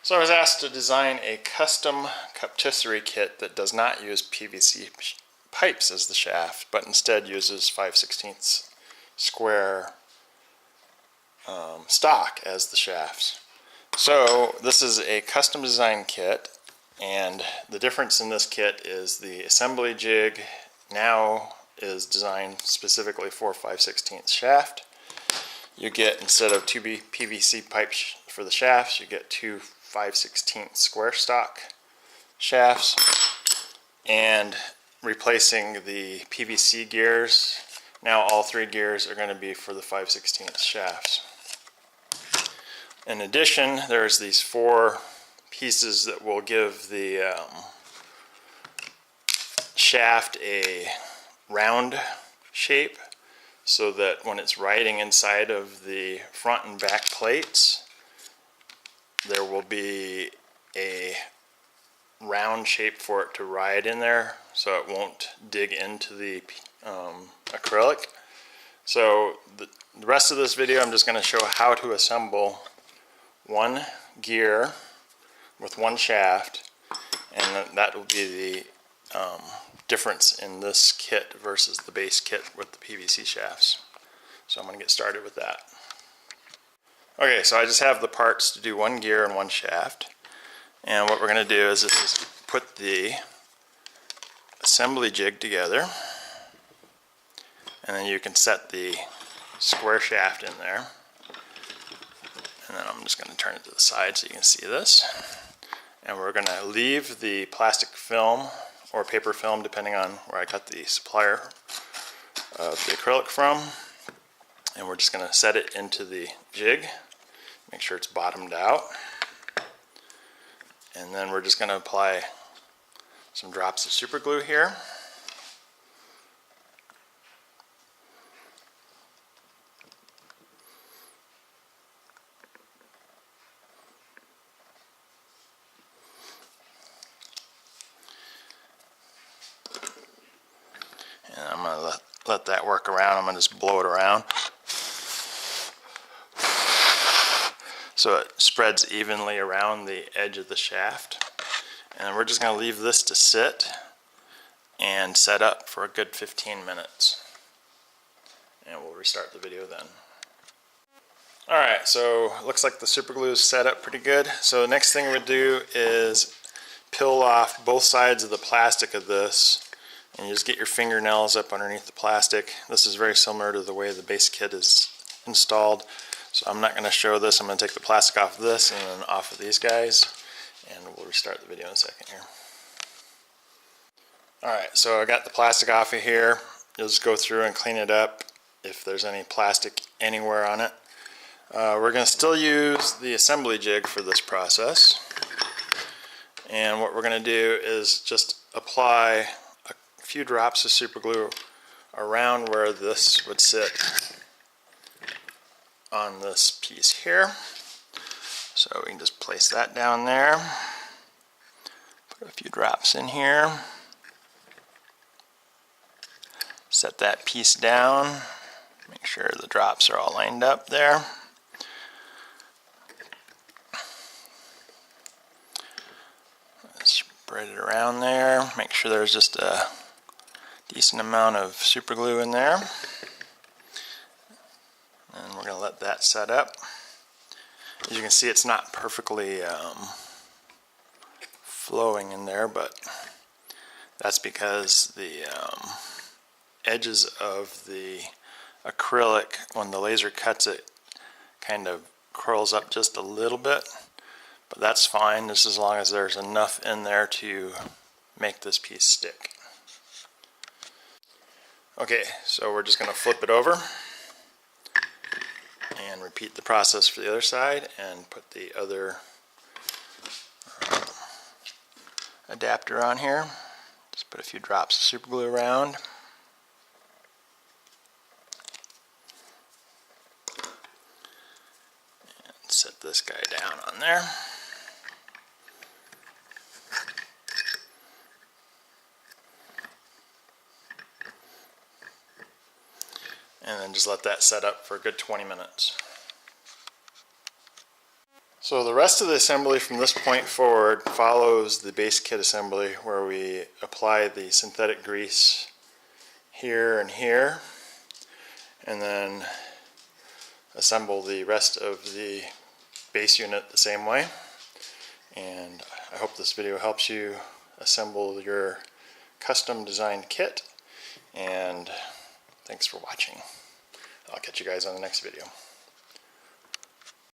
So I was asked to design a custom Cuptisserie kit that does not use PVC pipes as the shaft, but instead uses 5/16 square stock as the shafts. So this is a custom design kit, and the difference in this kit is the assembly jig now is designed specifically for 5/16 shaft. You get, instead of two PVC pipes for the shafts, you get two 5/16 square stock shafts, and replacing the PVC gears, now all three gears are going to be for the 5/16 shafts. In addition, there's these four pieces that will give the shaft a round shape, so that when it's riding inside of the front and back plates, there will be a round shape for it to ride in there, so it won't dig into the acrylic. So the rest of this video, I'm just going to show how to assemble one gear with one shaft, and that will be the difference in this kit versus the base kit with the PVC shafts. So I'm going to get started with that. Okay, so I just have the parts to do one gear and one shaft, and what we're going to do is put the assembly jig together, and then you can set the square shaft in there, and then I'm just going to turn it to the side so you can see this, and we're going to leave the plastic film or paper film depending on where I got the supplier of the acrylic from, and we're just going to set it into the jig, make sure it's bottomed out, and then we're just going to apply some drops of super glue here. And I'm going to let that work around. I'm going to just blow it around so it spreads evenly around the edge of the shaft. And we're just going to leave this to sit and set up for a good 15 minutes. And we'll restart the video then. Alright, so it looks like the super glue is set up pretty good. So the next thing we'll do is peel off both sides of the plastic of this, and you just get your fingernails up underneath the plastic. This is very similar to the way the base kit is installed. So I'm not going to show this. I'm going to take the plastic off of this and then off of these guys, and we'll restart the video in a second here. Alright, so I got the plastic off of here. You'll just go through and clean it up if there's any plastic anywhere on it. We're going to still use the assembly jig for this process. And what we're going to do is just apply a few drops of super glue around where this would sit on this piece here. So we can just place that down there, put a few drops in here, set that piece down, make sure the drops are all lined up there. Spread it around there, make sure there's just a decent amount of super glue in there. And we're going to let that set up. As you can see, it's not perfectly flowing in there, but that's because the edges of the acrylic, when the laser cuts it, kind of curls up just a little bit. But that's fine, just as long as there's enough in there to make this piece stick. Okay, so we're just going to flip it over and repeat the process for the other side, and put the other adapter on here. Just put a few drops of super glue around. And set this guy down on there. And then just let that set up for a good 20 minutes. So the rest of the assembly from this point forward follows the base kit assembly, where we apply the synthetic grease here and here, and then assemble the rest of the base unit the same way. And I hope this video helps you assemble your custom designed kit, and thanks for watching. I'll catch you guys on the next video.